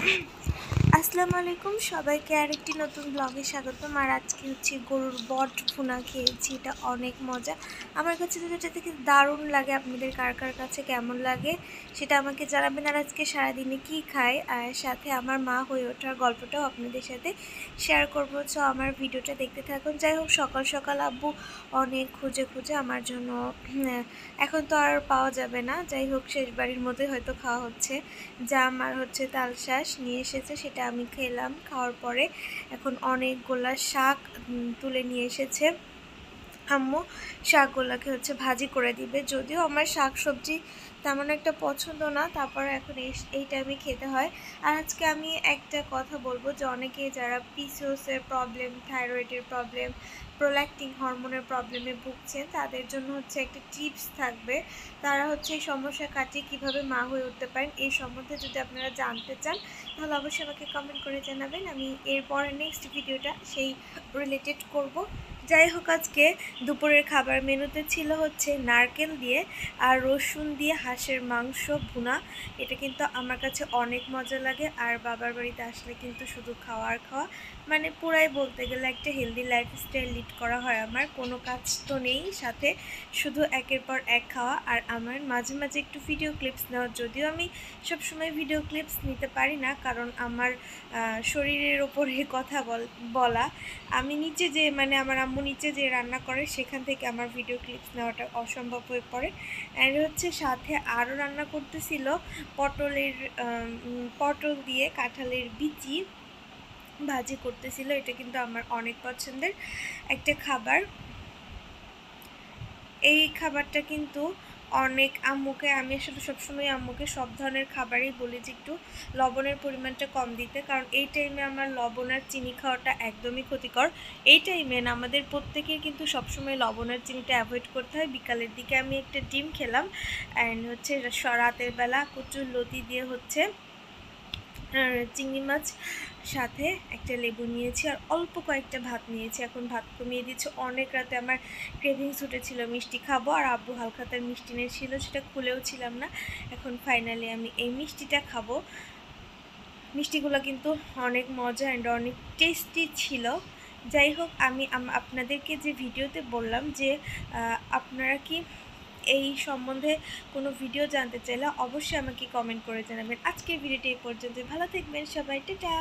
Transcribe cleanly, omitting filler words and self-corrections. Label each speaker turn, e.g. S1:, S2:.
S1: আসসালামু আলাইকুম সবাইকে আরেকটি নতুন ব্লগে স্বাগতম। আর আজকে হচ্ছে গরুর বট ভুনা খেয়েছি, এটা অনেক মজা। আমার কাছে তো এটা থেকে দারুণ লাগে। আপনাদের কার কার কাছে কেমন লাগে সেটা আমাকে জানাবেন। আর আজকে সারাদিনে কি খাই আর সাথে আমার মা হয়ে ওঠার গল্পটাও আপনাদের সাথে শেয়ার করবো। সো আমার ভিডিওটা দেখতে থাকুন। যাই হোক, সকাল সকাল আব্বু অনেক খুঁজে খুঁজে আমার জন্য এখন তো আর পাওয়া যাবে না, যাই হোক শেষ বাড়ির মধ্যে হয়তো খাওয়া হচ্ছে, জাম আর হচ্ছে তালশাঁস নিয়ে এসেছে, সেটা আমি খেলাম। খাওয়ার পরে এখন অনেকগুলা শাক তুলে নিয়ে এসেছে আম্মু। শাকগুলোকে হচ্ছে ভাজি করে দিবে। যদিও আমার শাক সবজি তেমন একটা পছন্দ না, তারপরে এখন এই টাইমে খেতে হয়। আর আজকে আমি একটা কথা বলবো যে অনেকে যারা পিসিওসের প্রবলেম, থাইরয়েডের প্রবলেম, প্রোল্যাক্টিন হরমোনের প্রবলেমে ভুগছেন, তাদের জন্য হচ্ছে একটা টিপস থাকবে। তারা হচ্ছে এই সমস্যা কাটিয়ে কীভাবে মা হয়ে উঠতে পারেন, এই সম্বন্ধে যদি আপনারা জানতে চান তাহলে অবশ্যই আমাকে কমেন্ট করে জানাবেন। আমি এরপরে নেক্সট ভিডিওটা সেই রিলেটেড করব। যাই হোক, আজকে দুপুরের খাবার মেনুতে ছিল হচ্ছে নারকেল দিয়ে আর রসুন দিয়ে হাঁসের মাংস ভুনা। এটা কিন্তু আমার কাছে অনেক মজা লাগে। আর বাবার বাড়িতে আসলে কিন্তু শুধু খাওয়া আর খাওয়া, মানে পুরাই বলতে গেলে একটা হেলদি লাইফস্টাইল লিড করা হয়। আমার কোনো কাজ তো নেই, সাথে শুধু একের পর এক খাওয়া। আর আমার মাঝে মাঝে একটু ভিডিও ক্লিপস নেওয়া, যদিও আমি সবসময় ভিডিও ক্লিপস নিতে পারি না, কারণ আমার শরীরের ওপরে কথা বলা, আমি নিচে যে মানে আমার আম্মু নিচে যে রান্না করে সেখান থেকে আমার ভিডিও ক্লিপস নেওয়াটা অসম্ভব হয়ে পড়ে। অ্যান্ড হচ্ছে সাথে আরও রান্না করতেছিল পটল দিয়ে কাঁঠালের বিচি ভাজি করতেছিল। এটা কিন্তু আমার অনেক পছন্দের একটা খাবার। এই খাবারটা কিন্তু অনেক আম্মুকে, আমি আসলে সবসময় আম্মুকে সব ধরনের খাবারই বলি যে একটু লবণের পরিমাণটা কম দিতে, কারণ এই টাইমে আমার লবণ আর চিনি খাওয়াটা একদমই ক্ষতিকর। এই টাইমে না আমাদের প্রত্যেকের কিন্তু সবসময় লবণ আর চিনিটা অ্যাভয়েড করতে হয়। বিকালের দিকে আমি একটা ডিম খেলাম, অ্যান্ড হচ্ছে রাতের বেলা কচুর লতি দিয়ে হচ্ছে চিংড়ি মাছ, সাথে একটা লেবু নিয়েছি আর অল্প কয়েকটা ভাত নিয়েছি। এখন ভাত কমিয়ে দিচ্ছে, অনেক রাতে আমার ক্রেভিংস উঠেছিল মিষ্টি খাবো, আর আব্বু হালখাতার মিষ্টি নিয়েছিল, সেটা খুলেও ছিলাম না। এখন ফাইনালি আমি এই মিষ্টিটা খাবো। মিষ্টিগুলো কিন্তু অনেক মজা অ্যান্ড অনেক টেস্টি ছিল। যাই হোক, আমি আপনাদেরকে যে ভিডিওতে বললাম যে আপনারা কি এই সম্বন্ধে কোনো ভিডিও জানতে চাইলে অবশ্যই আমাকে কমেন্ট করে জানাবেন। আজকের ভিডিওটি এই পর্যন্ত। ভালো থাকবেন সবাই, টাটা।